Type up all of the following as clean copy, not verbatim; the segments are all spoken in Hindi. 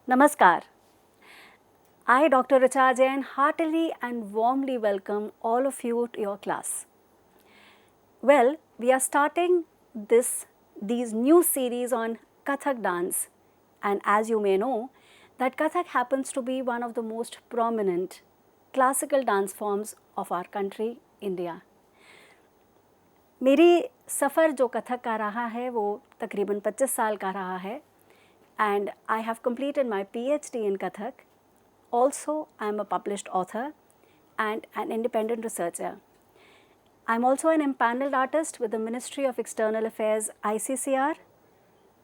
Namaskar. I, Dr. Richa Jain, heartily and warmly welcome all of you to your class. Well, we are starting these new series on Kathak dance, and as you may know, that Kathak happens to be one of the most prominent classical dance forms of our country, India. मेरी सफ़र जो कथक का रहा है वो तकरीबन 25 साल का रहा है and I have completed my PhD in Kathak. Also, I am a published author and an independent researcher. I am also an empaneled artist with the Ministry of External Affairs ICCR,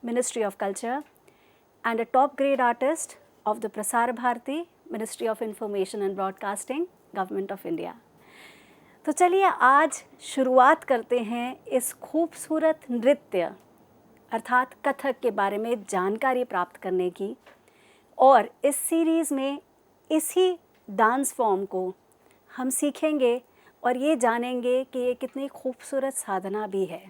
Ministry of Culture, and a top grade artist of the Prasar Bharati, Ministry of Information and Broadcasting, Government of India. तो चलिए आज शुरुआत करते हैं इस खूबसूरत नृत्य अर्थात कथक के बारे में जानकारी प्राप्त करने की, और इस सीरीज़ में इसी डांस फॉर्म को हम सीखेंगे और ये जानेंगे कि ये कितनी खूबसूरत साधना भी है.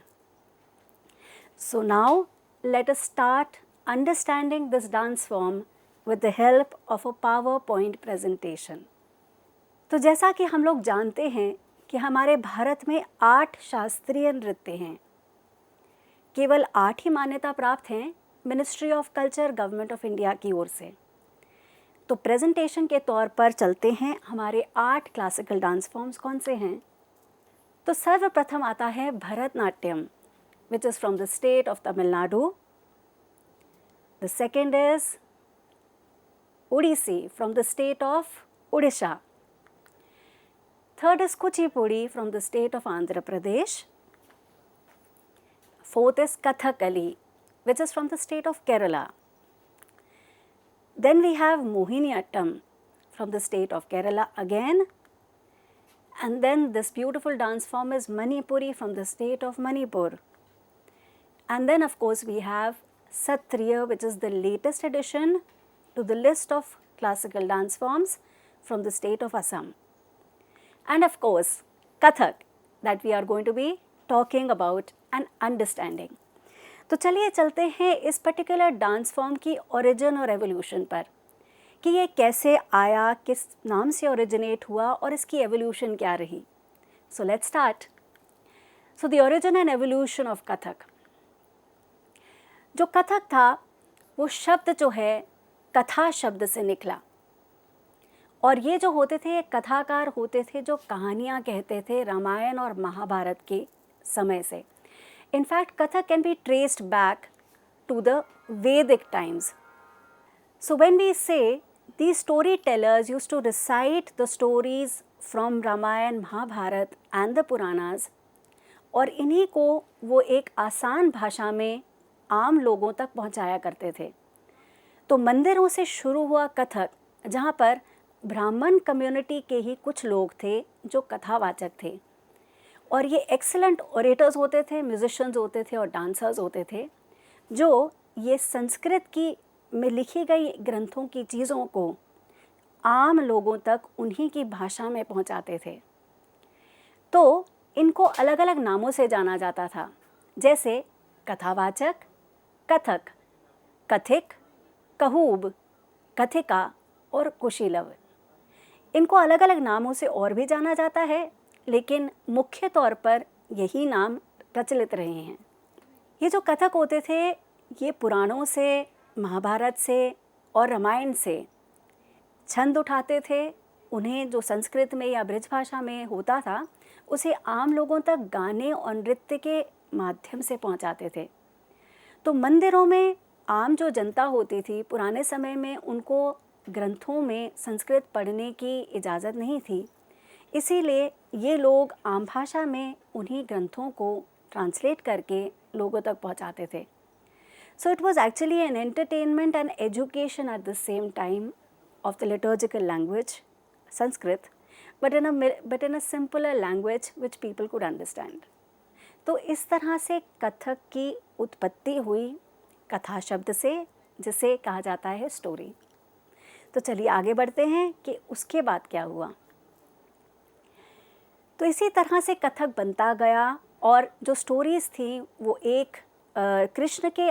So now let us start understanding this dance form with the help of a power point presentation. तो जैसा कि हम लोग जानते हैं कि हमारे भारत में 8 शास्त्रीय नृत्य हैं. केवल 8 ही मान्यता प्राप्त हैं ministry of culture, government of India की ओर से. तो प्रेजेंटेशन के तौर पर चलते हैं हमारे 8 क्लासिकल डांस फॉर्म्स कौन से हैं. तो सर्वप्रथम आता है Bharatanatyam, which is from the state of Tamil Nadu. The second is Odissi from the state of Orissa. Third is Kuchipudi from the state of Andhra Pradesh. Fourth is Kathakali, which is from the state of Kerala. Then we have Mohiniyattam from the state of Kerala again. And then this beautiful dance form is Manipuri from the state of Manipur. And then of course we have Satriya, which is the latest addition to the list of classical dance forms from the state of Assam. And of course, Kathak, that we are going to be talking about and understanding. तो चलिए चलते हैं इस पर्टिकुलर डांस फॉर्म की ओरिजिन और एवोल्यूशन पर कि ये कैसे आया, किस नाम से ओरिजिनेट हुआ और इसकी एवोल्यूशन क्या रही. So let's start. So the origin and evolution of Kathak. जो कथक था वो शब्द जो है कथा शब्द से निकला, और ये जो होते थे कथाकार होते थे जो कहानियाँ कहते थे रामायण और महाभारत के समय से. In fact Kathak can be traced back to the Vedic times. So when we say these story tellers used to recite the stories from Ramayana, Mahabharata and the Puranas, और इन्हीं को वो एक आसान भाषा में आम लोगों तक पहुंचाया करते थे. तो मंदिरों से शुरू हुआ कथक, जहाँ पर ब्राह्मण कम्युनिटी के ही कुछ लोग थे जो कथावाचक थे, और ये एक्सीलेंट ओरेटर्स होते थे, म्यूजिशियंस होते थे और डांसर्स होते थे, जो ये संस्कृत की में लिखी गई ग्रंथों की चीज़ों को आम लोगों तक उन्हीं की भाषा में पहुंचाते थे. तो इनको अलग अलग नामों से जाना जाता था, जैसे कथावाचक, कथक, कथिक, कहूब, कथिका और कुशीलव. इनको अलग अलग नामों से और भी जाना जाता है, लेकिन मुख्य तौर पर यही नाम प्रचलित रहे हैं. ये जो कथक होते थे ये पुराणों से, महाभारत से और रामायण से छंद उठाते थे. उन्हें जो संस्कृत में या ब्रज भाषा में होता था उसे आम लोगों तक गाने और नृत्य के माध्यम से पहुंचाते थे. तो मंदिरों में आम जो जनता होती थी पुराने समय में उनको ग्रंथों में संस्कृत पढ़ने की इजाज़त नहीं थी, इसीलिए ये लोग आम भाषा में उन्हीं ग्रंथों को ट्रांसलेट करके लोगों तक पहुंचाते थे. So it was actually an entertainment and education at the same time of the liturgical language Sanskrit, but in a simpler language which people could understand. तो इस तरह से कथक की उत्पत्ति हुई कथा शब्द से, जिसे कहा जाता है स्टोरी. तो चलिए आगे बढ़ते हैं कि उसके बाद क्या हुआ. तो इसी तरह से कथक बनता गया और जो स्टोरीज़ थी वो एक कृष्ण के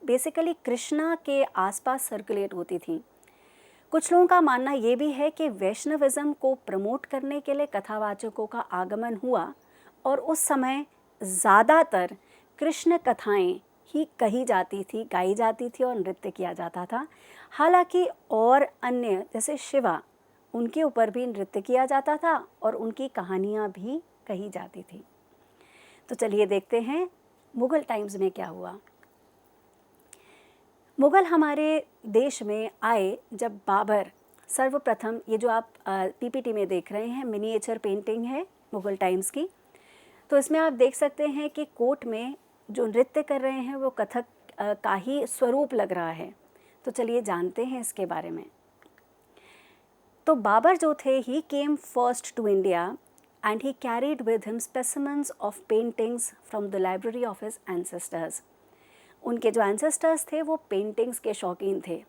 बेसिकली कृष्णा के आसपास सर्कुलेट होती थी। कुछ लोगों का मानना ये भी है कि वैष्णविज्म को प्रमोट करने के लिए कथावाचकों का आगमन हुआ और उस समय ज़्यादातर कृष्ण कथाएं ही कही जाती थी, गाई जाती थी और नृत्य किया जाता था। हालांकि और अन्य जैसे शिवा, उनके ऊपर भी नृत्य किया जाता था और उनकी कहानियाँ भी कही जाती थी। तो चलिए देखते हैं मुग़ल टाइम्स में क्या हुआ। मुग़ल हमारे देश में आए जब बाबर सर्वप्रथम, ये जो आप पीपीटी में देख रहे हैं मिनिएचर पेंटिंग है मुग़ल टाइम्स की। तो इसमें आप देख सकते हैं कि कोर्ट में जो नृत्य कर रहे हैं वो कथक का ही स्वरूप लग रहा है। तो चलिए जानते हैं इसके बारे में। तो बाबर जो थे, he came first to India and he carried with him specimens of paintings from the library of his ancestors. उनके जो एंसेस्टर्स थे वो पेंटिंग्स के शौकीन थे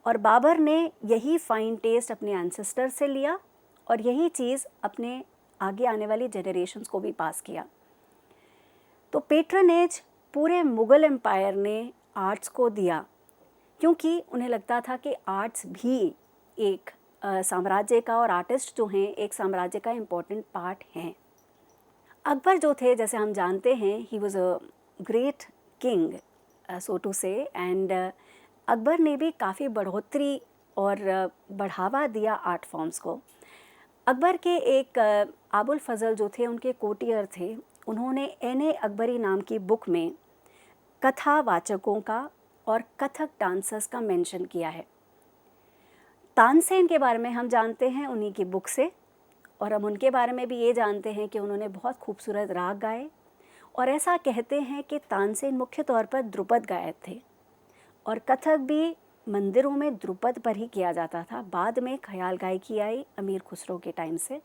और बाबर ने यही फाइन टेस्ट अपने एंसेस्टर से लिया और यही चीज़ अपने आगे आने वाली जनरेशन्स को भी पास किया। तो पेट्रनेज पूरे मुग़ल एम्पायर ने आर्ट्स को दिया, क्योंकि उन्हें लगता था कि आर्ट्स भी एक साम्राज्य का, और आर्टिस्ट जो हैं एक साम्राज्य का इम्पोर्टेंट पार्ट हैं। अकबर जो थे, जैसे हम जानते हैं, he was a great king so to say, and Akbar ने भी काफ़ी बढ़ोतरी और बढ़ावा दिया आर्ट फॉर्म्स को। अकबर के एक आबुल फजल जो थे, उनके कोटियर थे, उन्होंने एन.ए. अकबरी नाम की बुक में कथावाचकों का और कथक डांसर्स का मेंशन किया है। तानसेन के बारे में हम जानते हैं उन्हीं की बुक से, और हम उनके बारे में भी ये जानते हैं कि उन्होंने बहुत खूबसूरत राग गाए, और ऐसा कहते हैं कि तानसेन मुख्य तौर पर ध्रुपद गायक थे और कथक भी मंदिरों में ध्रुपद पर ही किया जाता था। बाद में ख्याल गायकी आई अमीर खुसरो के टाइम से,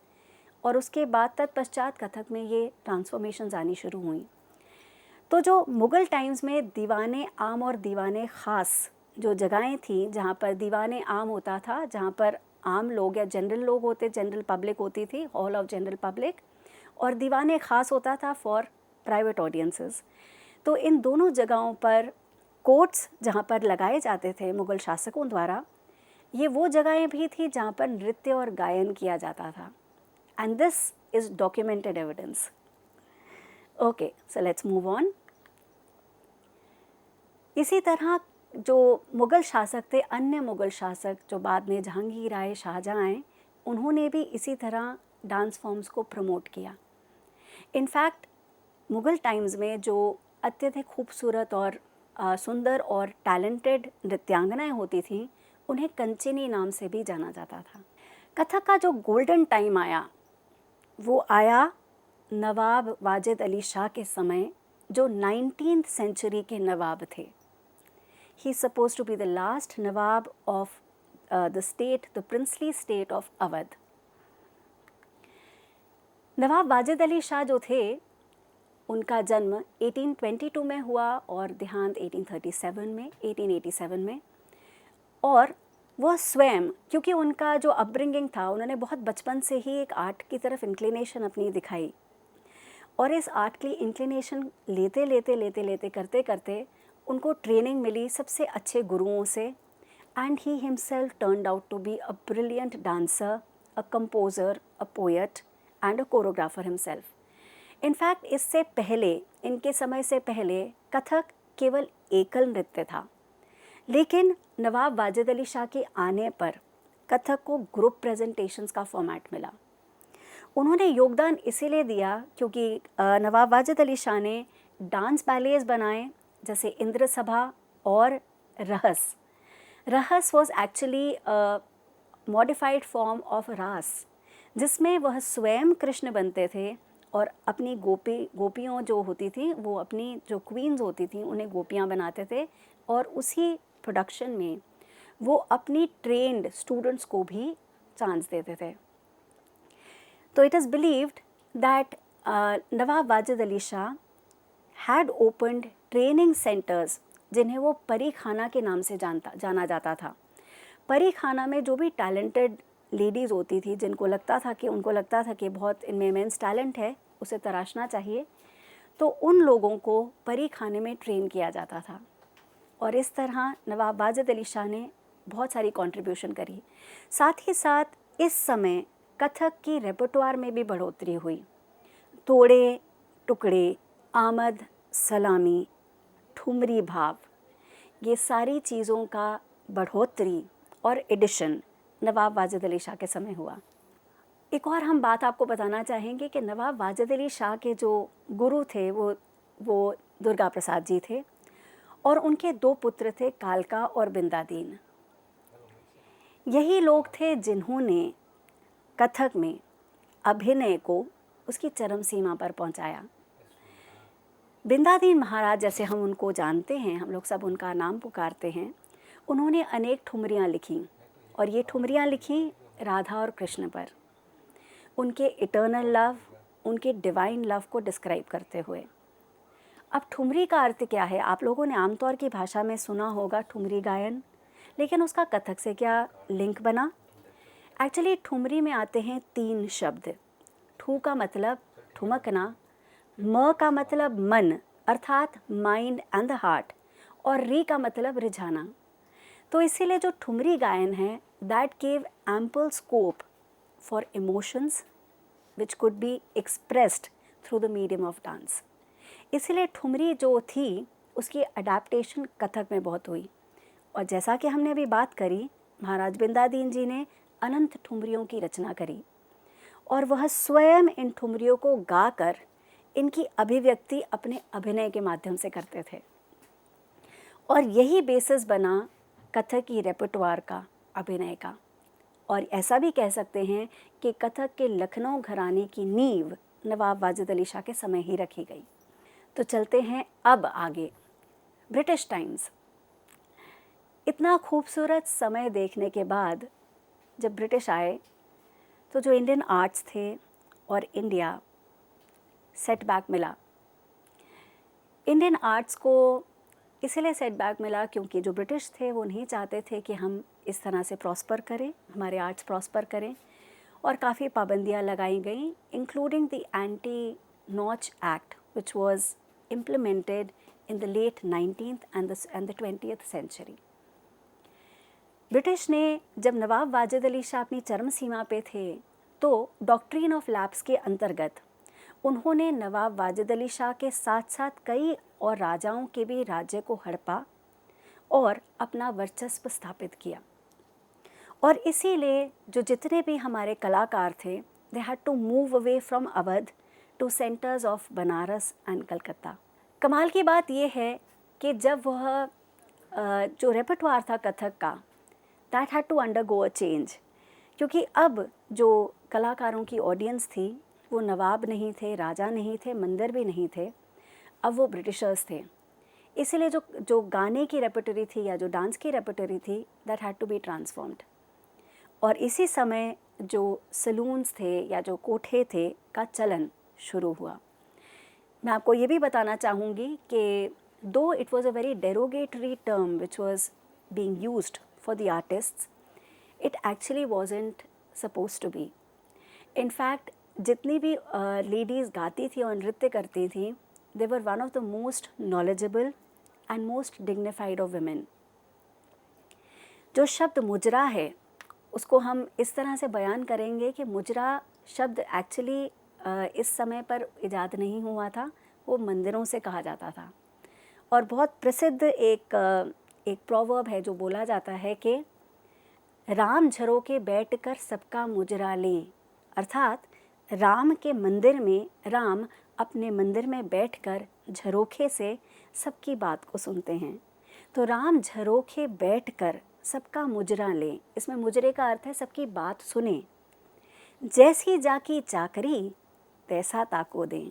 और उसके बाद तत्पश्चात कथक में ये ट्रांसफॉर्मेशंस आनी शुरू हुई। तो जो मुग़ल टाइम्स में दीवाने आम और दीवाने ख़ास जो जगहें थी, जहाँ पर दीवाने आम होता था, जहाँ पर आम लोग या जनरल लोग होते, जनरल पब्लिक होती थी, हॉल ऑफ जनरल पब्लिक, और दीवाने ख़ास होता था फॉर प्राइवेट ऑडियंसेस। तो इन दोनों जगहों पर कोर्ट्स जहाँ पर लगाए जाते थे मुग़ल शासकों द्वारा, ये वो जगहें भी थी जहाँ पर नृत्य और गायन किया जाता था, and this is documented evidence. Okay, so let's move on. इसी तरह जो मुग़ल शासक थे, अन्य मुग़ल शासक जो बाद में जहांगीर आए, शाहजहाँ आए, उन्होंने भी इसी तरह डांस फॉर्म्स को प्रमोट किया। इनफैक्ट मुग़ल टाइम्स में जो अत्यधिक खूबसूरत और सुंदर और टैलेंटेड नृत्यांगनाएं होती थीं, उन्हें कंचनी नाम से भी जाना जाता था। कथक का जो गोल्डन टाइम आया, वो आया नवाब वाजिद अली शाह के समय, जो 19th सेंचुरी के नवाब थे। He is supposed to be the last Nawab of the princely state of Awadh. नवाब वाजिद अली शाह जो थे, उनका जन्म 1822 में हुआ और देहांत 1887 में, और वह स्वयं, क्योंकि उनका जो अपब्रिंगिंग था, उन्होंने बहुत बचपन से ही एक आर्ट की तरफ इंक्लिनेशन अपनी दिखाई, और इस आर्ट की इंक्लिनेशन लेते करते करते उनको ट्रेनिंग मिली सबसे अच्छे गुरुओं से, and he himself turned out to be a brilliant dancer, a composer, a poet and a choreographer himself. In fact इससे पहले, इनके समय से पहले, कथक केवल एकल नृत्य था, लेकिन नवाब वाजिद अली शाह के आने पर कथक को ग्रुप प्रेजेंटेशंस का फॉर्मेट मिला। उन्होंने योगदान इसीलिए दिया क्योंकि नवाब वाजिद अली शाह ने डांस बैलेज बनाए, जैसे इंद्र सभा और रहस। रहस was actually modified form of रास, जिसमें वह स्वयं कृष्ण बनते थे और अपनी गोपियों जो होती थी, वो अपनी जो क्वींस होती थी, उन्हें गोपियाँ बनाते थे, और उसी प्रोडक्शन में वो अपनी ट्रेंड स्टूडेंट्स को भी चांस देते थे। तो it is believed that Nawab Wajid Ali Shah had opened training centres, जिन्हें वो परी खाना के नाम से जाना जाता था। परी खाना में जो भी टैलेंटेड लेडीज़ होती थी, उनको लगता था कि बहुत इनमें इमेंस टैलेंट है, उसे तराशना चाहिए, तो उन लोगों को परी खाने में ट्रेन किया जाता था। और इस तरह नवाब वाजिद अली शाह ने बहुत सारी कंट्रीब्यूशन करी। साथ ही साथ इस समय कथक की रेपर्टोयर में भी बढ़ोतरी हुई। तोड़े टुकड़े, आमद, सलामी, ठुमरी भाव, ये सारी चीज़ों का बढ़ोतरी और एडिशन नवाब वाजिद अली शाह के समय हुआ। एक और हम बात आपको बताना चाहेंगे कि नवाब वाजिद अली शाह के जो गुरु थे वो दुर्गा प्रसाद जी थे और उनके 2 पुत्र थे, कालका और बिंदादीन। यही लोग थे जिन्होंने कथक में अभिनय को उसकी चरम सीमा पर पहुंचाया। बिंदादीन महाराज, जैसे हम उनको जानते हैं, हम लोग सब उनका नाम पुकारते हैं, उन्होंने अनेक ठुमरियाँ लिखीं और ये ठुमरियाँ लिखीं राधा और कृष्ण पर, उनके इटर्नल लव, उनके डिवाइन लव को डिस्क्राइब करते हुए। अब ठुमरी का अर्थ क्या है? आप लोगों ने आमतौर की भाषा में सुना होगा ठुमरी गायन, लेकिन उसका कथक से क्या लिंक बना? एक्चुअली ठुमरी में आते हैं 3 शब्द। ठू का मतलब ठुमकना, म का मतलब मन अर्थात माइंड एंड द हार्ट, और री का मतलब रिझाना। तो इसीलिए जो ठुमरी गायन है, that gave ample scope for emotions which could be expressed through the medium of dance. इसीलिए ठुमरी जो थी उसकी अडेप्टेशन कथक में बहुत हुई। और जैसा कि हमने अभी बात करी, महाराज बिंदादीन जी ने अनंत ठुमरियों की रचना करी और वह स्वयं इन ठुमरियों को गाकर इनकी अभिव्यक्ति अपने अभिनय के माध्यम से करते थे। और यही बेसिस बना कथक की रेपर्टोयर का, अभिनय का। और ऐसा भी कह सकते हैं कि कथक के लखनऊ घराने की नींव नवाब वाजिद अली शाह के समय ही रखी गई। तो चलते हैं अब आगे, ब्रिटिश टाइम्स। इतना खूबसूरत समय देखने के बाद जब ब्रिटिश आए तो जो इंडियन आर्ट्स थे और इंडिया, सेटबैक मिला। इंडियन आर्ट्स को इसलिए सेटबैक मिला क्योंकि जो ब्रिटिश थे वो नहीं चाहते थे कि हम इस तरह से प्रॉस्पर करें, हमारे आर्ट्स प्रॉस्पर करें, और काफ़ी पाबंदियां लगाई गई, including the anti notch act which was implemented in the late 19th and the 20th century. British ने जब नवाब वाजिद अली शाह अपनी चरम सीमा पे थे तो डॉक्ट्रिन ऑफ लैप्स के अंतर्गत उन्होंने नवाब वाजिद अली शाह के साथ साथ कई और राजाओं के भी राज्य को हड़पा और अपना वर्चस्व स्थापित किया। और इसीलिए जो जितने भी हमारे कलाकार थे, they had to move away from Awadh to centres of Banaras and Calcutta. कमाल की बात यह है कि जब वह जो रेपर्टोयर था कथक का, that had to undergo a change, क्योंकि अब जो कलाकारों की ऑडियंस थी वो नवाब नहीं थे, राजा नहीं थे, मंदिर भी नहीं थे, अब वो ब्रिटिशर्स थे। इसलिए जो गाने की रेपर्टरी थी या जो डांस की रेपर्टरी थी, that had to be transformed. और इसी समय जो सलून्स थे या जो कोठे थे का चलन शुरू हुआ। मैं आपको ये भी बताना चाहूँगी कि though it was a very derogatory term which was being used for the artists, it actually wasn't suppose to be. In fact जितनी भी लेडीज़ गाती थी और नृत्य करती थी, they were one of the most knowledgeable and most dignified of women. जो शब्द मुजरा है उसको हम इस तरह से बयान करेंगे कि मुजरा शब्द एक्चुअली इस समय पर इजाद नहीं हुआ था, वो मंदिरों से कहा जाता था। और बहुत प्रसिद्ध एक प्रोवर्ब है जो बोला जाता है कि राम झरोके बैठकर सबका मुजरा लें, अर्थात राम के मंदिर में राम अपने मंदिर में बैठकर झरोखे से सबकी बात को सुनते हैं। तो राम झरोखे बैठकर सबका मुजरा लें, इसमें मुजरे का अर्थ है सबकी बात सुने। जैसी जाकी चाकरी तैसा ताको दें।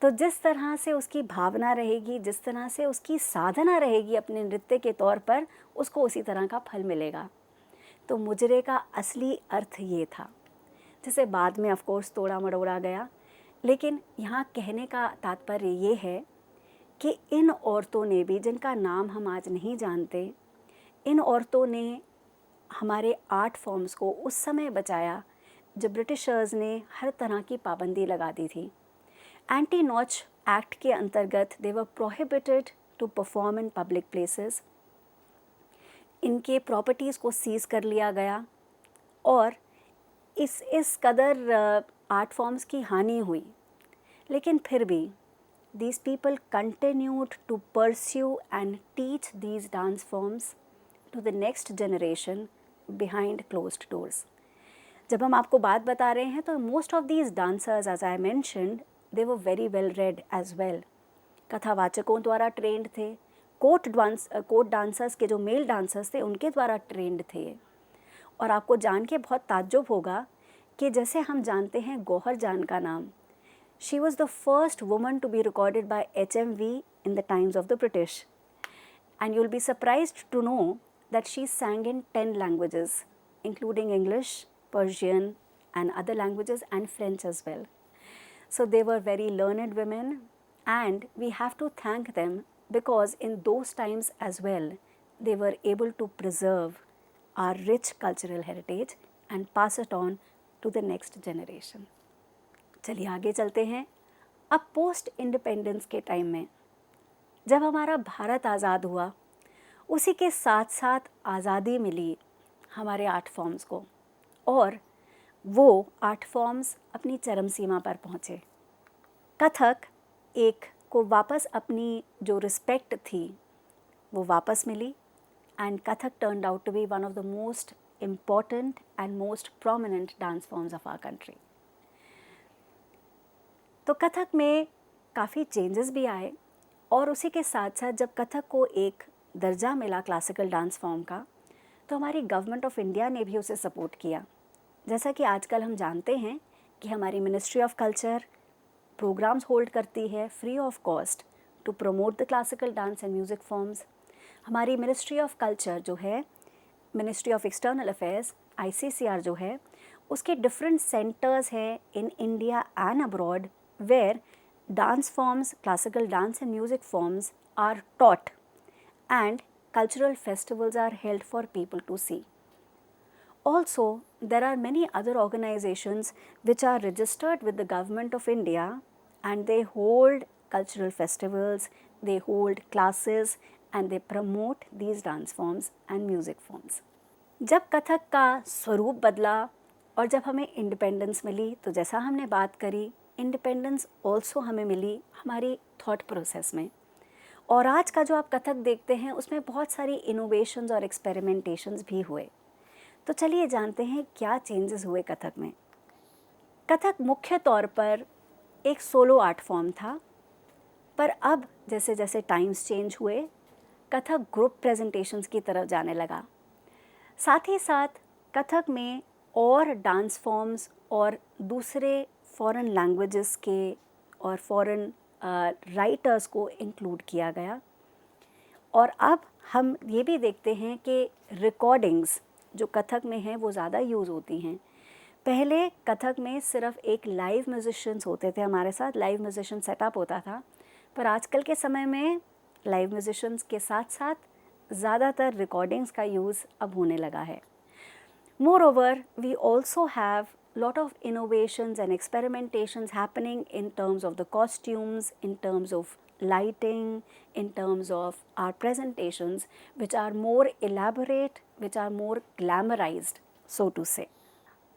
तो जिस तरह से उसकी भावना रहेगी, जिस तरह से उसकी साधना रहेगी अपने नृत्य के तौर पर, उसको उसी तरह का फल मिलेगा। तो मुजरे का असली अर्थ ये था, जिसे बाद में ऑफ कोर्स तोड़ा मड़ोड़ा गया। लेकिन यहाँ कहने का तात्पर्य ये है कि इन औरतों ने भी, जिनका नाम हम आज नहीं जानते, इन औरतों ने हमारे आर्ट फॉर्म्स को उस समय बचाया जब ब्रिटिशर्स ने हर तरह की पाबंदी लगा दी थी। एंटी नॉच एक्ट के अंतर्गत they were prohibited to perform in public places. इनके प्रॉपर्टीज़ को सीज़ कर लिया गया और इस कदर आर्ट फॉर्म्स की हानि हुई, लेकिन फिर भी these people continued to pursue and teach these dance forms to the next generation behind closed doors. जब हम आपको बात बता रहे हैं तो most of these dancers, as I mentioned, they were very well read as well. कथावाचकों द्वारा ट्रेंड थे, कोर्ट डांसर्स के जो मेल डांसर्स थे उनके द्वारा ट्रेंड थे। और आपको जान के बहुत ताज्जुब होगा कि जैसे हम जानते हैं गौहर जान का नाम, she was the first woman to be recorded by HMV in the times of the British. And you'll be surprised to know that she sang in 10 languages, including English, Persian, and other languages, and French as well. So they were very learned women, and we have to thank them because in those times as well, they were able to preserve our rich cultural heritage and pass it on to the next generation. चलिए आगे चलते हैं। अब पोस्ट इंडिपेंडेंस के टाइम में जब हमारा भारत आज़ाद हुआ, उसी के साथ साथ आज़ादी मिली हमारे आर्ट फॉर्म्स को, और वो आर्ट फॉर्म्स अपनी चरम सीमा पर पहुँचे। कथक एक को वापस अपनी जो रिस्पेक्ट थी वो वापस मिली, and Kathak turned out to be one of the most important and most prominent dance forms of our country. तो कथक में काफ़ी चेंजेस भी आए, और उसी के साथ साथ जब कथक को एक दर्जा मिला क्लासिकल डांस फॉर्म का, तो हमारी गवर्नमेंट ऑफ इंडिया ने भी उसे सपोर्ट किया। जैसा कि आजकल हम जानते हैं कि हमारी ministry of culture programmes hold करती है free of cost to promote the classical dance and music forms. हमारी मिनिस्ट्री ऑफ कल्चर जो है, ministry of external affairs ICCR जो है, उसके डिफरेंट सेंटर्स हैं in India and abroad where dance forms, classical dance and music forms are taught and cultural festivals are held for people to see. Also, there are many other organizations which are registered with the government of India, and they hold cultural festivals, they hold classes, and they promote these dance forms and music forms. जब कथक का स्वरूप बदला और जब हमें इंडिपेंडेंस मिली, तो जैसा हमने बात करी, इंडिपेंडेंस ऑल्सो हमें मिली हमारी थॉट प्रोसेस में। और आज का जो आप कथक देखते हैं उसमें बहुत सारी इनोवेशंस और एक्सपेरिमेंटेशंस भी हुए। तो चलिए जानते हैं क्या चेंजेस हुए कथक में। कथक मुख्य तौर पर एक सोलो आर्ट फॉर्म था, पर अब जैसे जैसे टाइम्स चेंज हुए, कथक ग्रुप प्रेजेंटेशंस की तरफ जाने लगा। साथ ही साथ कथक में और डांस फॉर्म्स और दूसरे फॉरेन लैंग्वेजेस के और फॉरेन राइटर्स को इंक्लूड किया गया। और अब हम ये भी देखते हैं कि रिकॉर्डिंग्स जो कथक में हैं वो ज़्यादा यूज़ होती हैं। पहले कथक में सिर्फ एक लाइव म्यूजिशियंस होते थे, हमारे साथ लाइव म्यूजिशियन सेटअप होता था, पर आजकल के समय में लाइव म्यूजिशियंस के साथ साथ ज़्यादातर रिकॉर्डिंग्स का यूज़ अब होने लगा है। Moreover, we also have lot of innovations and experimentations happening in terms of the costumes, in terms of lighting, in terms of our presentations, which are more elaborate, which are more glamorized, so to say.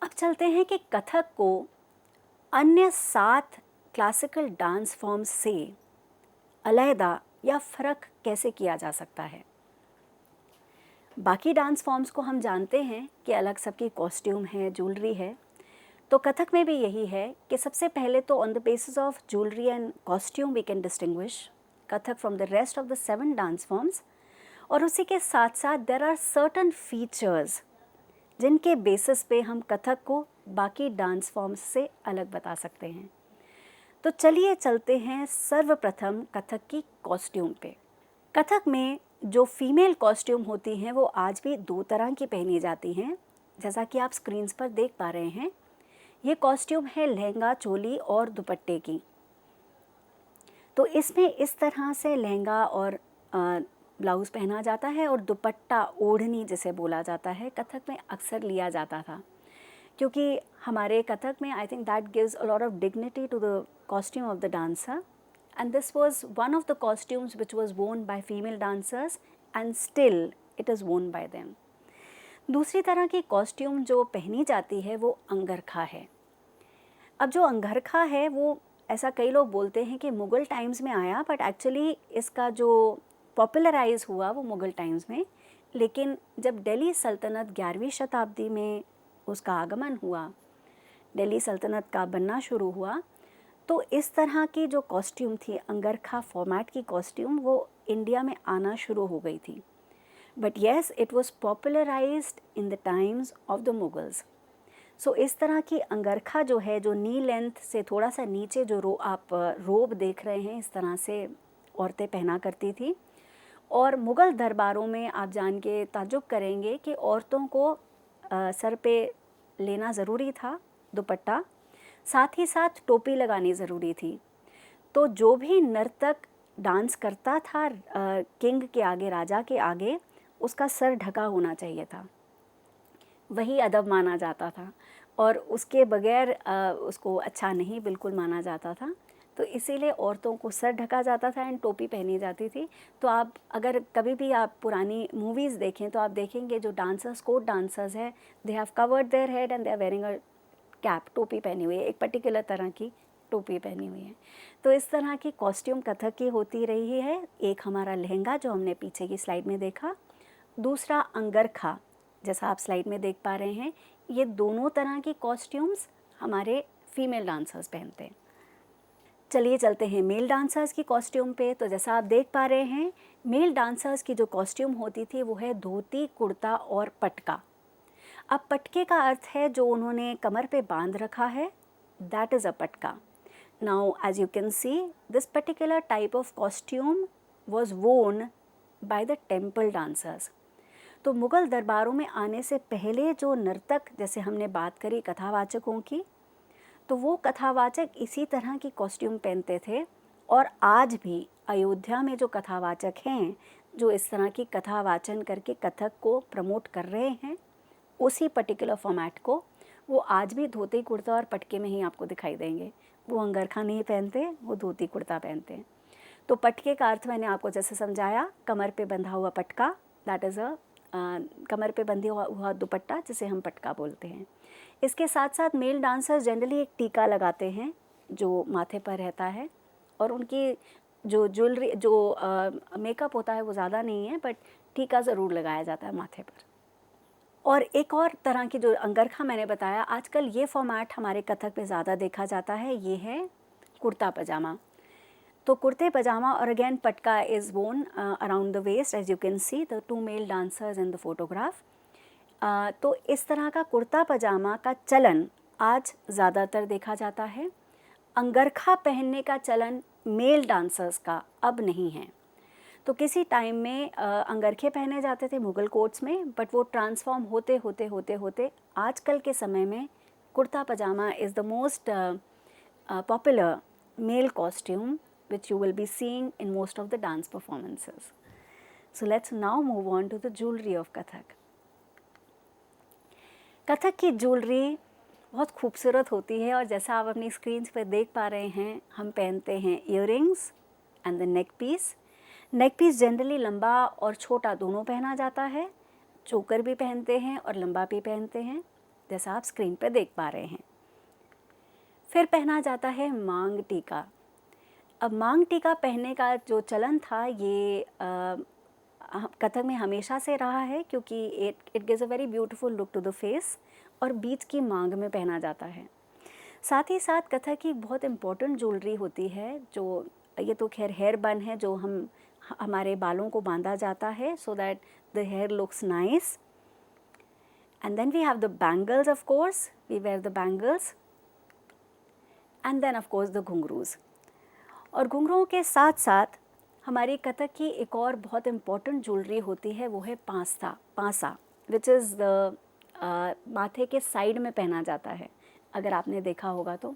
अब चलते हैं कि कथक को अन्य 7 क्लासिकल डांस फॉर्म्स से अलहदा या फ़र्क कैसे किया जा सकता है। बाकी डांस फॉर्म्स को हम जानते हैं कि अलग सबकी कॉस्ट्यूम है, ज्वेलरी है, तो कथक में भी यही है कि सबसे पहले तो on the basis of jewellery and costume we can distinguish Kathak from the rest of the 7 dance forms. और उसी के साथ साथ देयर आर सर्टन फीचर्स जिनके बेसिस पे हम कथक को बाकी डांस फॉर्म्स से अलग बता सकते हैं। तो चलिए चलते हैं सर्वप्रथम कथक की कॉस्ट्यूम पे। कथक में जो फीमेल कॉस्ट्यूम होती हैं वो आज भी 2 तरह की पहनी जाती हैं, जैसा कि आप स्क्रीन्स पर देख पा रहे हैं। ये कॉस्ट्यूम है लहंगा, चोली और दुपट्टे की। तो इसमें इस तरह से लहंगा और ब्लाउज़ पहना जाता है और दुपट्टा, ओढ़नी जिसे बोला जाता है, कथक में अक्सर लिया जाता था, क्योंकि हमारे कथक में I think that gives a lot of dignity to the costume of the dancer. and this was one of the costumes which was worn by female dancers and still it is worn by them. दूसरी तरह की कॉस्ट्यूम जो पहनी जाती है वो अंगरखा है। अब जो अंगरखा है वो ऐसा कई लोग बोलते हैं कि मुग़ल टाइम्स में आया, बट एक्चुअली इसका जो पॉपुलराइज हुआ वो मुग़ल टाइम्स में, लेकिन जब दिल्ली सल्तनत 11वीं शताब्दी में उसका आगमन हुआ, दिल्ली सल्तनत का बनना शुरू हुआ, तो इस तरह की जो कॉस्ट्यूम थी अंगरखा फॉर्मेट की कॉस्ट्यूम वो इंडिया में आना शुरू हो गई थी। But yes, it was popularized in the times of the Mughals. So इस तरह की अंगरखा जो है, जो नी लेंथ से थोड़ा सा नीचे जो आप रोब देख रहे हैं, इस तरह से औरतें पहना करती थी। और मुग़ल दरबारों में आप जान के ताज्जुब करेंगे कि औरतों को सर पे लेना ज़रूरी था दुपट्टा, साथ ही साथ टोपी लगानी ज़रूरी थी। तो जो भी नर्तक डांस करता था किंग के आगे, राजा के आगे, उसका सर ढका होना चाहिए था, वही अदब माना जाता था, और उसके बगैर उसको अच्छा नहीं बिल्कुल माना जाता था। तो इसीलिए औरतों को सर ढका जाता था एंड टोपी पहनी जाती थी। तो आप अगर कभी भी आप पुरानी मूवीज़ देखें तो आप देखेंगे जो डांसर्स, कोर्ट डांसर्स हैं, they have covered their head and they are wearing a cap, टोपी पहनी हुई है, एक पर्टिकुलर तरह की टोपी पहनी हुई है। तो इस तरह की कॉस्ट्यूम कथक की होती रही है। एक हमारा लहंगा जो हमने पीछे की स्लाइड में देखा, दूसरा अंगरखा जैसा आप स्लाइड में देख पा रहे हैं। ये दोनों तरह की कॉस्ट्यूम्स हमारे फीमेल डांसर्स पहनते हैं। चलिए चलते हैं मेल डांसर्स की कॉस्ट्यूम पे। तो जैसा आप देख पा रहे हैं, मेल डांसर्स की जो कॉस्ट्यूम होती थी वो है धोती, कुर्ता और पटका। अब पटके का अर्थ है जो उन्होंने कमर पे बांध रखा है, that is a patka. Now as you can see, this particular type of costume was worn by the temple dancers. तो मुग़ल दरबारों में आने से पहले जो नर्तक, जैसे हमने बात करी कथावाचकों की, तो वो कथावाचक इसी तरह की कॉस्ट्यूम पहनते थे। और आज भी अयोध्या में जो कथावाचक हैं, जो इस तरह की कथावाचन करके कथक को प्रमोट कर रहे हैं, उसी पर्टिकुलर फॉर्मेट को, वो आज भी धोती कुर्ता और पटके में ही आपको दिखाई देंगे। वो अंगरखा नहीं पहनते, वो धोती कुर्ता पहनते हैं। तो पटके का अर्थ मैंने आपको जैसे समझाया, कमर पे बंधा हुआ पटका, दैट इज़ कमर पे बंधे हुआ दुपट्टा, जिसे हम पटका बोलते हैं। इसके साथ साथ मेल डांसर्स जनरली एक टीका लगाते हैं जो माथे पर रहता है, और उनकी जो ज्वेलरी, जो मेकअप होता है वो ज़्यादा नहीं है, बट टीका ज़रूर लगाया जाता है माथे पर। और एक और तरह की जो अंगरखा मैंने बताया, आजकल ये फॉर्मेट हमारे कथक में ज़्यादा देखा जाता है, ये है कुर्ता पजामा। तो कुर्ते पजामा और again patka is worn around the waist, as you can see the two male dancers in the photograph. तो इस तरह का कुर्ता पजामा का चलन आज ज़्यादातर देखा जाता है। अंगरखा पहनने का चलन मेल डांसर्स का अब नहीं है। तो किसी टाइम में अंगरखे पहने जाते थे मुग़ल कोर्ट्स में, बट वो ट्रांसफॉर्म होते होते होते होते आजकल के समय में kurta pyjama is the most popular male costume which you will be seeing in most of the dance performances. So let's now move on to the jewelry of Kathak. Kathak की ज्वेलरी बहुत खूबसूरत होती है, और जैसा आप अपनी स्क्रीन पर देख पा रहे हैं, हम पहनते हैं earrings and the neck piece. Neck piece generally लंबा और छोटा दोनों पहना जाता है, चोकर भी पहनते हैं और लंबा भी पहनते हैं, जैसा आप स्क्रीन पर देख पा रहे हैं। फिर पहना जाता है मांग टीका। अब मांग टीका पहनने का जो चलन था, ये कथक में हमेशा से रहा है, क्योंकि it gives a very beautiful look to the face, और बीच की मांग में पहना जाता है। साथ ही साथ कथक की बहुत इम्पोर्टेंट ज्वेलरी होती है, जो ये तो खैर हेयर बन है, जो हमारे बालों को बांधा जाता है so that the hair looks nice. And then we have the bangles, of course we wear the bangles, and then of course the ghungroos. और घुंघरुओं के साथ साथ हमारी कथक की एक और बहुत इम्पॉर्टेंट ज्वेलरी होती है, वो है पांसा, विच इज़ द माथे के साइड में पहना जाता है। अगर आपने देखा होगा तो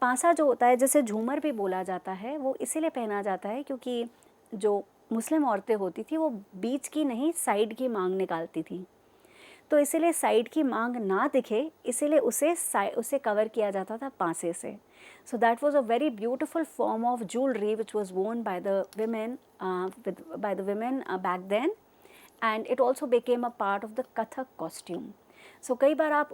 पांसा जो होता है, जैसे झूमर भी बोला जाता है, वो इसीलिए पहना जाता है क्योंकि जो मुस्लिम औरतें होती थी वो बीच की नहीं, साइड की मांग निकालती थी। तो इसीलिए साइड की मांग ना दिखे, इसीलिए उसे कवर किया जाता था पांसे से. So that was a very beautiful form of jewellery which was worn by the women back then, and it also became a part of the Kathak costume. सो कई बार आप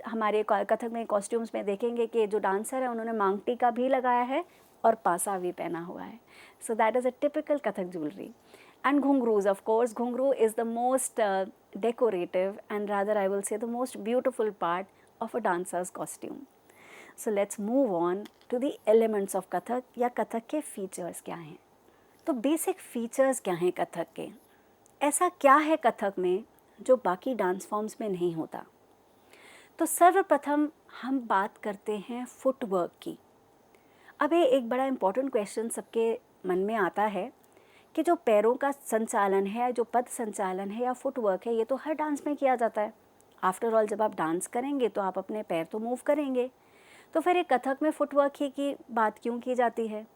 हमारे कथक में कॉस्ट्यूम्स में देखेंगे कि जो डांसर है उन्होंने मांग टीका भी लगाया है और पासा भी पहना हुआ है. So that is a typical Kathak jewellery. And ghungroos, of course, ghungru is the most decorative and rather I will say the most beautiful part of a dancer's costume. So let's move on to the elements of Kathak या कथक के features क्या हैं. तो basic features क्या हैं कथक के. ऐसा क्या है कथक में जो बाकी डांस फॉर्म्स में नहीं होता. तो सर्वप्रथम हम बात करते हैं फुटवर्क की. अब ये एक बड़ा इम्पॉर्टेंट क्वेश्चन सबके मन में आता है कि जो पैरों का संचालन है, जो पद संचालन है या फुटवर्क है, ये तो हर डांस में किया जाता है. आफ्टर ऑल जब आप डांस करेंगे तो आप अपने पैर तो मूव करेंगे, तो फिर एक कथक में फुटवर्क ही की बात क्यों की जाती है.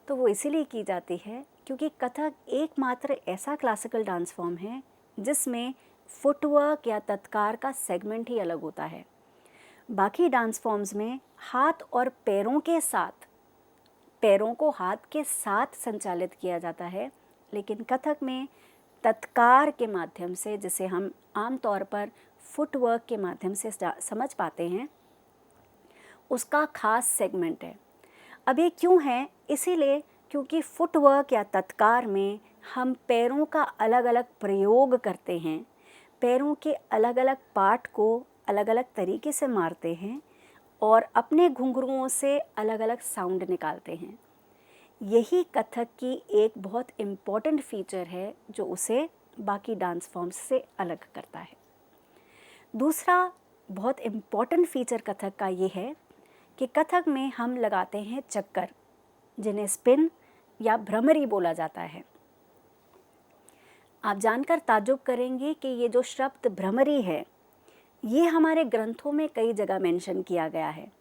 तो वो इसीलिए की जाती है क्योंकि कथक एकमात्र ऐसा क्लासिकल डांस फॉर्म है जिसमें फुटवर्क या तत्कार का सेगमेंट ही अलग होता है. बाकी डांस फॉर्म्स में हाथ और पैरों को हाथ के साथ संचालित किया जाता है, लेकिन कथक में तत्कार के माध्यम से, जिसे हम आमतौर पर फुटवर्क के माध्यम से समझ पाते हैं, उसका खास सेगमेंट है. अब ये क्यों है? इसीलिए क्योंकि फुटवर्क या तत्कार में हम पैरों का अलग अलग प्रयोग करते हैं, पैरों के अलग अलग पार्ट को अलग अलग तरीके से मारते हैं और अपने घुंघरुओं से अलग अलग साउंड निकालते हैं. यही कथक की एक बहुत इम्पॉर्टेंट फीचर है जो उसे बाकी डांस फॉर्म्स से अलग करता है. दूसरा बहुत इम्पॉर्टेंट फीचर कथक का ये है कि कथक में हम लगाते हैं चक्कर, जिन्हें स्पिन या भ्रमरी बोला जाता है. आप जानकर ताज्जुब करेंगे कि ये जो शब्द भ्रमरी है, ये हमारे ग्रंथों में कई जगह मेंशन किया गया है.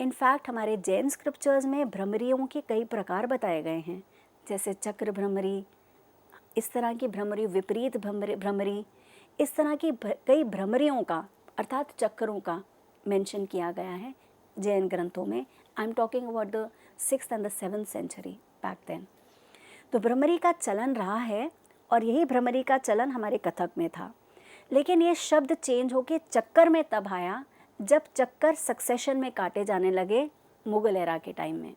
इनफैक्ट हमारे जैन स्क्रिप्चर्स में भ्रमरियों के कई प्रकार बताए गए हैं, जैसे चक्र भ्रमरी, इस तरह की भ्रमरी, विपरीत भ्रमरी, इस तरह की कई भ्रमरियों का अर्थात चक्रों का मेंशन किया गया है जैन ग्रंथों में. I am talking about the 6th and the 7th century back then. तो भ्रमरी का चलन रहा है और यही भ्रमरी का चलन हमारे कथक में था. लेकिन ये शब्द चेंज होके चक्कर में तब आया जब चक्कर सक्सेशन में काटे जाने लगे मुगल एरा के टाइम में.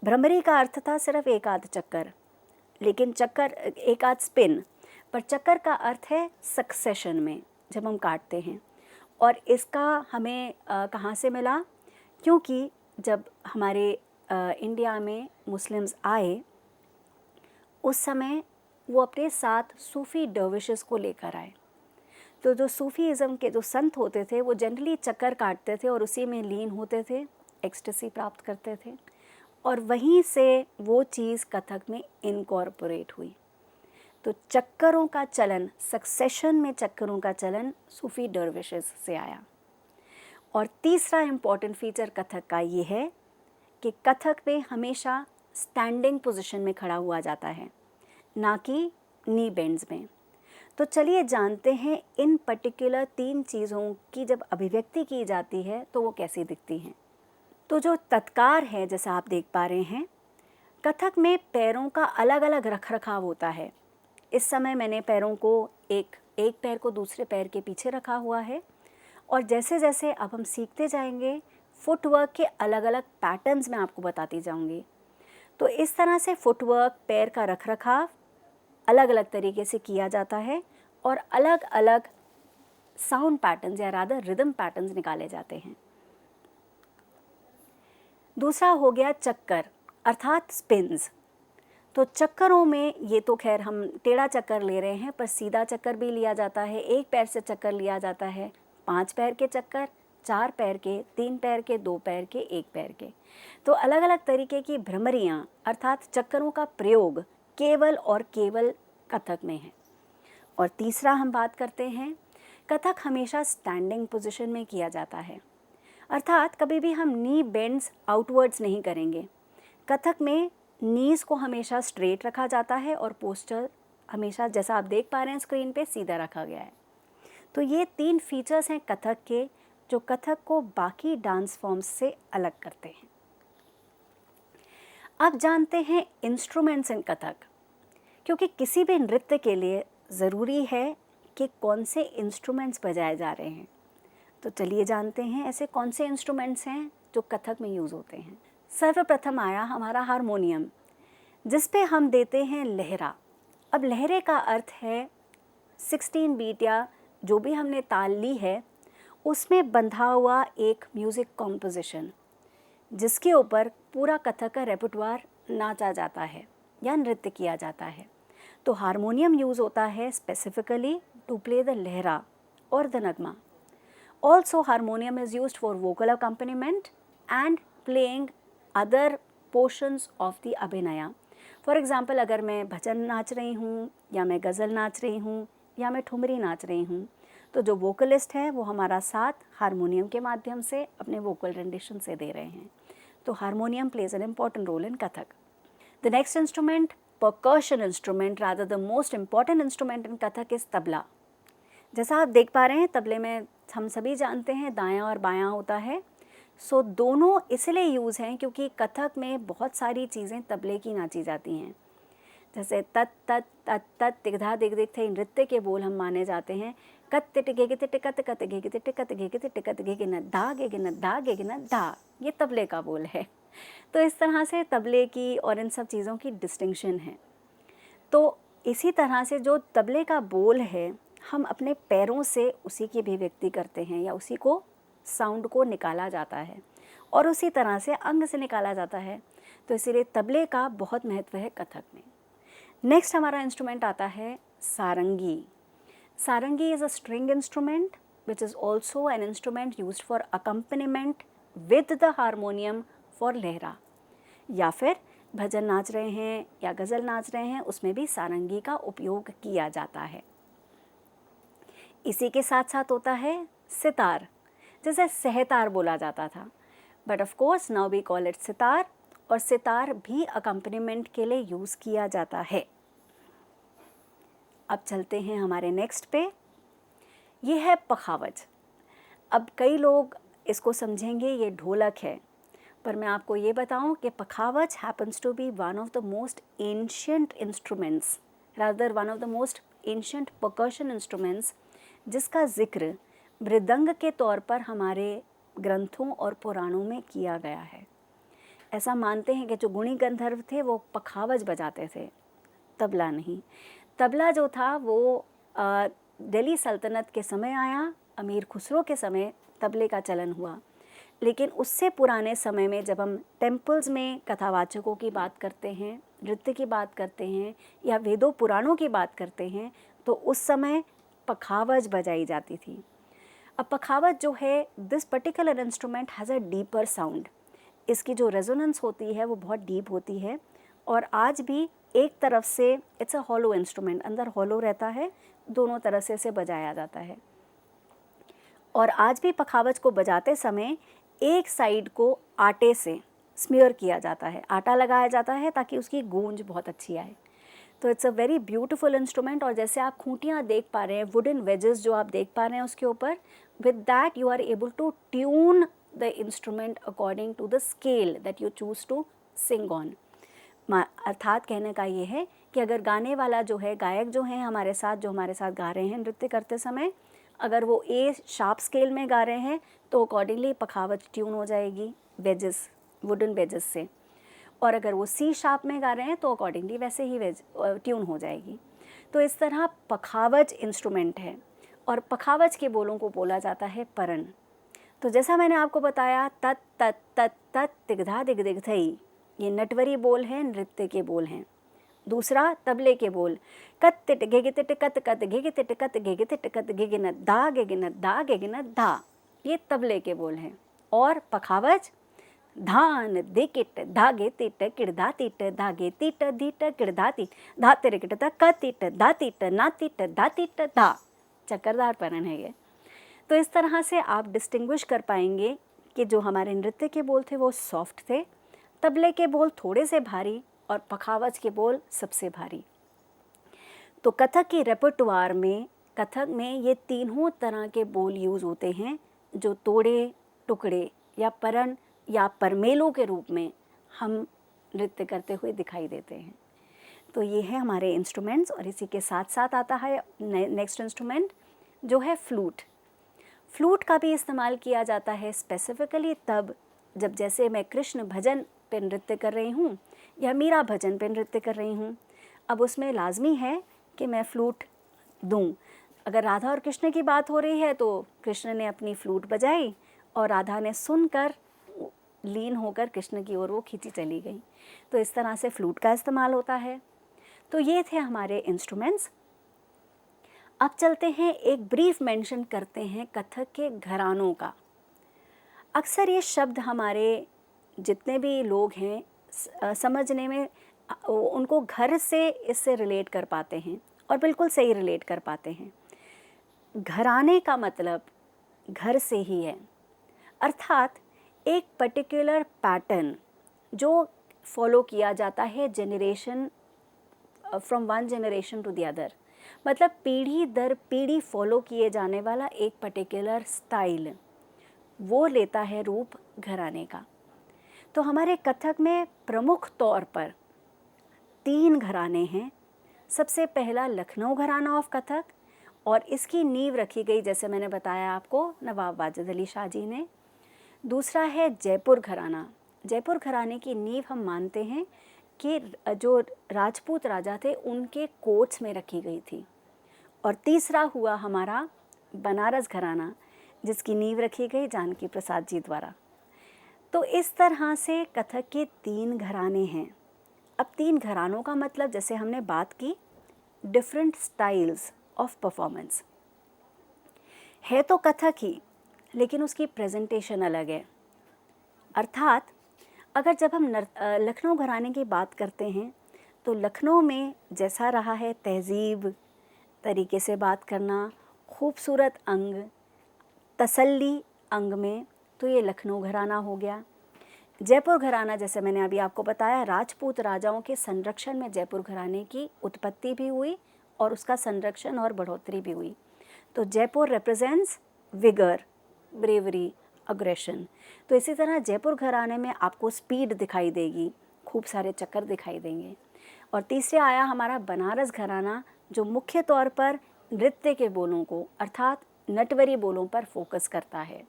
भ्रमरी का अर्थ था सिर्फ एक आध चक्कर, लेकिन चक्कर एक आध स्पिन, पर चक्कर का अर्थ है सक्सेशन में जब हम काटते हैं. और इसका हमें कहाँ से मिला? क्योंकि जब हमारे इंडिया में मुस्लिम्स आए उस समय वो अपने साथ सूफ़ी डर्विशेस को लेकर आए. तो जो सूफ़ीज़म के जो संत होते थे वो जनरली चक्कर काटते थे और उसी में लीन होते थे, एक्सटेसी प्राप्त करते थे, और वहीं से वो चीज़ कथक में इनकॉर्पोरेट हुई. तो चक्करों का चलन, सक्सेशन में चक्करों का चलन सूफ़ी डर्विशेस से आया. और तीसरा इम्पॉर्टेंट फीचर कथक का ये है कि कथक में हमेशा स्टैंडिंग पोजीशन में खड़ा हुआ जाता है, ना कि नी बेंड्स में. तो चलिए जानते हैं इन पर्टिकुलर 3 चीज़ों की जब अभिव्यक्ति की जाती है तो वो कैसी दिखती हैं. तो जो तत्कार है, जैसा आप देख पा रहे हैं, कथक में पैरों का अलग अलग रख रखाव होता है. इस समय मैंने पैरों को एक पैर को दूसरे पैर के पीछे रखा हुआ है, और जैसे जैसे अब हम सीखते जाएंगे फुटवर्क के अलग अलग पैटर्न्स मैं आपको बताती जाऊंगी. तो इस तरह से फुटवर्क, पैर का रख रखाव अलग अलग तरीके से किया जाता है और अलग अलग साउंड पैटर्न्स या रादर रिदम पैटर्न्स निकाले जाते हैं. दूसरा हो गया चक्कर अर्थात स्पिन्स. तो चक्करों में ये तो खैर हम टेढ़ा चक्कर ले रहे हैं, पर सीधा चक्कर भी लिया जाता है, एक पैर से चक्कर लिया जाता है, 5 पैर के चक्कर, 4 पैर के, 3 पैर के, 2 पैर के, 1 पैर के. तो अलग अलग तरीके की भ्रमरियाँ अर्थात चक्करों का प्रयोग केवल और केवल कथक में है. और तीसरा हम बात करते हैं, कथक हमेशा स्टैंडिंग पोजीशन में किया जाता है, अर्थात कभी भी हम नी बेंड्स आउटवर्ड्स नहीं करेंगे. कथक में नीज़ को हमेशा स्ट्रेट रखा जाता है और पोस्चर हमेशा, जैसा आप देख पा रहे हैं स्क्रीन पे, सीधा रखा गया है. तो ये 3 फीचर्स हैं कथक के जो कथक को बाकी डांस फॉर्म्स से अलग करते हैं। अब जानते हैं इंस्ट्रूमेंट्स इन कथक, क्योंकि किसी भी नृत्य के लिए ज़रूरी है कि कौन से इंस्ट्रूमेंट्स बजाए जा रहे हैं। तो चलिए जानते हैं ऐसे कौन से इंस्ट्रूमेंट्स हैं जो कथक में यूज़ होते हैं। सर्वप्रथम आया हमारा हारमोनियम, जिस पे हम देते हैं लहरा। अब लहरे का अर्थ है 16 बीट या जो भी हमने ताल ली है उसमें बंधा हुआ एक म्यूज़िक कॉम्पोजिशन, जिसके ऊपर पूरा कथक का रेपर्टवार नाचा जाता है या नृत्य किया जाता है। तो हारमोनियम यूज़ होता है specifically to play the lehra और the nagma. Also harmonium is used for vocal accompaniment and playing other portions of the abhinaya. For example, अगर मैं भजन नाच रही हूँ या मैं गज़ल नाच रही हूँ या मैं ठुमरी नाच रही हूँ, तो जो वोकलिस्ट है वो हमारा साथ हारमोनियम के माध्यम से अपने वोकल रेंडिशन से दे रहे हैं। तो harmonium plays an important role in Kathak. The next instrument, percussion instrument, rather the most important instrument in Kathak is tabla. जैसा आप देख पा रहे हैं तबले में हम सभी जानते हैं दायां और बायां होता है। सो दोनों इसलिए यूज़ हैं क्योंकि कथक में बहुत सारी चीज़ें तबले की नाची जाती हैं, जैसे तत तत तत तत तिगधा दिग दिग थे। नृत्य के बोल हम माने जाते हैं कत टिट गे टिट कत कत गे टिट कत गे टिट कत गे न धा गे न धा गे न धा, ये तबले का बोल है। तो इस तरह से तबले की और इन सब चीज़ों की डिस्टिंक्शन है। तो इसी तरह से जो तबले का बोल है हम अपने पैरों से उसी की अभिव्यक्ति करते हैं या उसी को साउंड को निकाला जाता है और उसी तरह से अंग से निकाला जाता है। तो इसीलिए तबले का बहुत महत्व है कथक में। नेक्स्ट हमारा इंस्ट्रूमेंट आता है sarangi. Sarangi is a string instrument which is also an instrument used for accompaniment with the harmonium for lehra, या फिर भजन नाच रहे हैं या गज़ल नाच रहे हैं उसमें भी सारंगी का उपयोग किया जाता है। इसी के साथ साथ होता है सितार, जिसे सहतार बोला जाता था, but of course now we call it sitar, और सितार भी अकम्पनीमेंट के लिए यूज़ किया जाता है। अब चलते हैं हमारे नेक्स्ट पे, ये है पखावज। अब कई लोग इसको समझेंगे ये ढोलक है, पर मैं आपको ये बताऊं कि pakhawaj happens to be one of the most ancient instruments, rather one of the most ancient percussion instruments, जिसका जिक्र मृदंग के तौर पर हमारे ग्रंथों और पुराणों में किया गया है। ऐसा मानते हैं कि जो गुणी गंधर्व थे वो पखावज बजाते थे, तबला नहीं। तबला जो था वो दिल्ली सल्तनत के समय आया, अमीर खुसरो के समय तबले का चलन हुआ, लेकिन उससे पुराने समय में जब हम टेम्पल्स में कथावाचकों की बात करते हैं, नृत्य की बात करते हैं या वेदों पुराणों की बात करते हैं, तो उस समय पखावज बजाई जाती थी। अब पखावज जो है, this particular instrument has a deeper sound. इसकी जो रेजोनेंस होती है वो बहुत डीप होती है, और आज भी एक तरफ से इट्स अ हॉलो इंस्ट्रूमेंट, अंदर हॉलो रहता है, दोनों तरफ से इसे बजाया जाता है। और आज भी पखावज को बजाते समय एक साइड को आटे से स्मियर किया जाता है, आटा लगाया जाता है ताकि उसकी गूंज बहुत अच्छी आए। तो it's a very beautiful instrument. और जैसे आप खूंटियाँ देख पा रहे हैं, वुडन वेजेस जो आप देख पा रहे हैं उसके ऊपर, with that you are able to tune the instrument according to the scale that you choose to sing on. अर्थात कहने का ये है कि अगर गाने वाला जो है, गायक जो हैं हमारे साथ, जो हमारे साथ गा रहे हैं नृत्य करते समय, अगर वो ए शार्प स्केल में गा रहे हैं तो अकॉर्डिंगली पखावज ट्यून हो जाएगी वेजेस, वुडन वेजेस से, और अगर वो सी शार्प में गा रहे हैं तो अकॉर्डिंगली वैसे ही ट्यून हो जाएगी। तो इस तरह पखावज इंस्ट्रूमेंट है, और पखावज के बोलों को बोला जाता है परन। तो जैसा मैंने आपको बताया, तत तत तत तत तिगधा दिग दिग थई, ये नटवरी बोल हैं, नृत्य के बोल हैं। दूसरा तबले के बोल, कत तिट गे तिट कत कत गे तिट कत गे तिट कत गे न दा गे न दा गे न धा, ये तबले के बोल हैं। और पखावज धान दिकिट धागे तिट किड़धा तिट धागे तिट धीट किड़धा तिट धा तिट क तिट धा तिट ना तिट धा तिट धा, चक्करदार परन है ये। तो इस तरह से आप डिस्टिंग्विश कर पाएंगे कि जो हमारे नृत्य के बोल थे वो सॉफ्ट थे, तबले के बोल थोड़े से भारी, और पखावज के बोल सबसे भारी। तो कथक की रेपर्टवार में कथक में ये तीनों तरह के बोल यूज़ होते हैं जो तोड़े, टुकड़े या परन या परमेलों के रूप में हम नृत्य करते हुए दिखाई देते हैं। तो ये है हमारे इंस्ट्रूमेंट्स, और इसी के साथ साथ आता है नेक्स्ट इंस्ट्रूमेंट जो है फ्लूट। फ्लूट का भी इस्तेमाल किया जाता है स्पेसिफिकली तब जब जैसे मैं कृष्ण भजन पे नृत्य कर रही हूँ या मीरा भजन पे नृत्य कर रही हूँ। अब उसमें लाजमी है कि मैं फ्लूट दूँ। अगर राधा और कृष्ण की बात हो रही है तो कृष्ण ने अपनी फ्लूट बजाई और राधा ने सुनकर लीन होकर कृष्ण की ओर वो खींची चली गई। तो इस तरह से फ्लूट का इस्तेमाल होता है। तो ये थे हमारे इंस्ट्रूमेंट्स। अब चलते हैं, एक ब्रीफ मेंशन करते हैं कथक के घरानों का। अक्सर ये शब्द हमारे जितने भी लोग हैं समझने में उनको घर से इससे रिलेट कर पाते हैं और बिल्कुल सही रिलेट कर पाते हैं। घराने का मतलब घर से ही है, अर्थात एक पर्टिकुलर पैटर्न जो फॉलो किया जाता है generation from one generation to the other, मतलब पीढ़ी दर पीढ़ी फॉलो किए जाने वाला एक पर्टिकुलर स्टाइल, वो लेता है रूप घराने का। तो हमारे कथक में प्रमुख तौर पर 3 घराने हैं। सबसे पहला लखनऊ घराना ऑफ कथक, और इसकी नींव रखी गई जैसे मैंने बताया आपको नवाब वाजिद अली शाह जी ने। दूसरा है जयपुर घराना। जयपुर घराने की नींव हम मानते हैं कि जो राजपूत राजा थे उनके कोर्ट्स में रखी गई थी। और तीसरा हुआ हमारा बनारस घराना, जिसकी नींव रखी गई जानकी प्रसाद जी द्वारा। तो इस तरह से कथक के 3 घराने हैं। अब 3 घरानों का मतलब जैसे हमने बात की डिफरेंट स्टाइल्स ऑफ परफॉर्मेंस है, तो कथक ही, लेकिन उसकी प्रेजेंटेशन अलग है। अर्थात अगर जब हम लखनऊ घराने की बात करते हैं तो लखनऊ में जैसा रहा है तहजीब, तरीके से बात करना, खूबसूरत अंग, तसल्ली अंग में, तो ये लखनऊ घराना हो गया। जयपुर घराना जैसे मैंने अभी आपको बताया, राजपूत राजाओं के संरक्षण में जयपुर घराने की उत्पत्ति भी हुई और उसका संरक्षण और बढ़ोतरी भी हुई। तो Jaipur represents vigour, bravery, aggression. तो इसी तरह जयपुर घराने में आपको स्पीड दिखाई देगी, खूब सारे चक्कर दिखाई देंगे। और तीसरे आया हमारा बनारस घराना, जो मुख्य तौर पर नृत्य के बोलों को अर्थात नटवरी बोलों पर फोकस करता है।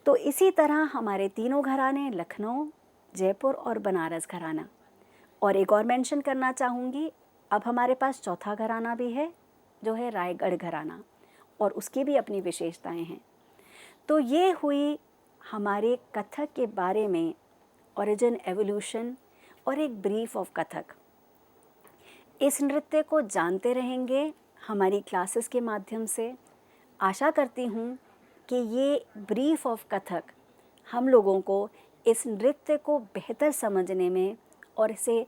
तो इसी तरह हमारे तीनों घराने लखनऊ, जयपुर और बनारस घराना। और एक और मेंशन करना चाहूँगी, अब हमारे पास चौथा घराना भी है जो है रायगढ़ घराना, और उसकी भी अपनी विशेषताएं हैं। तो ये हुई हमारे कथक के बारे में ओरिजिन, एवोल्यूशन और एक ब्रीफ ऑफ कथक। इस नृत्य को जानते रहेंगे हमारी क्लासेस के माध्यम से। आशा करती हूँ कि ये ब्रीफ ऑफ कथक हम लोगों को इस नृत्य को बेहतर समझने में और इसे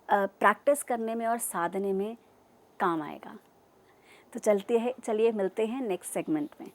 प्रैक्टिस करने में और साधने में काम आएगा। तो चलिए मिलते हैं नेक्स्ट सेगमेंट में।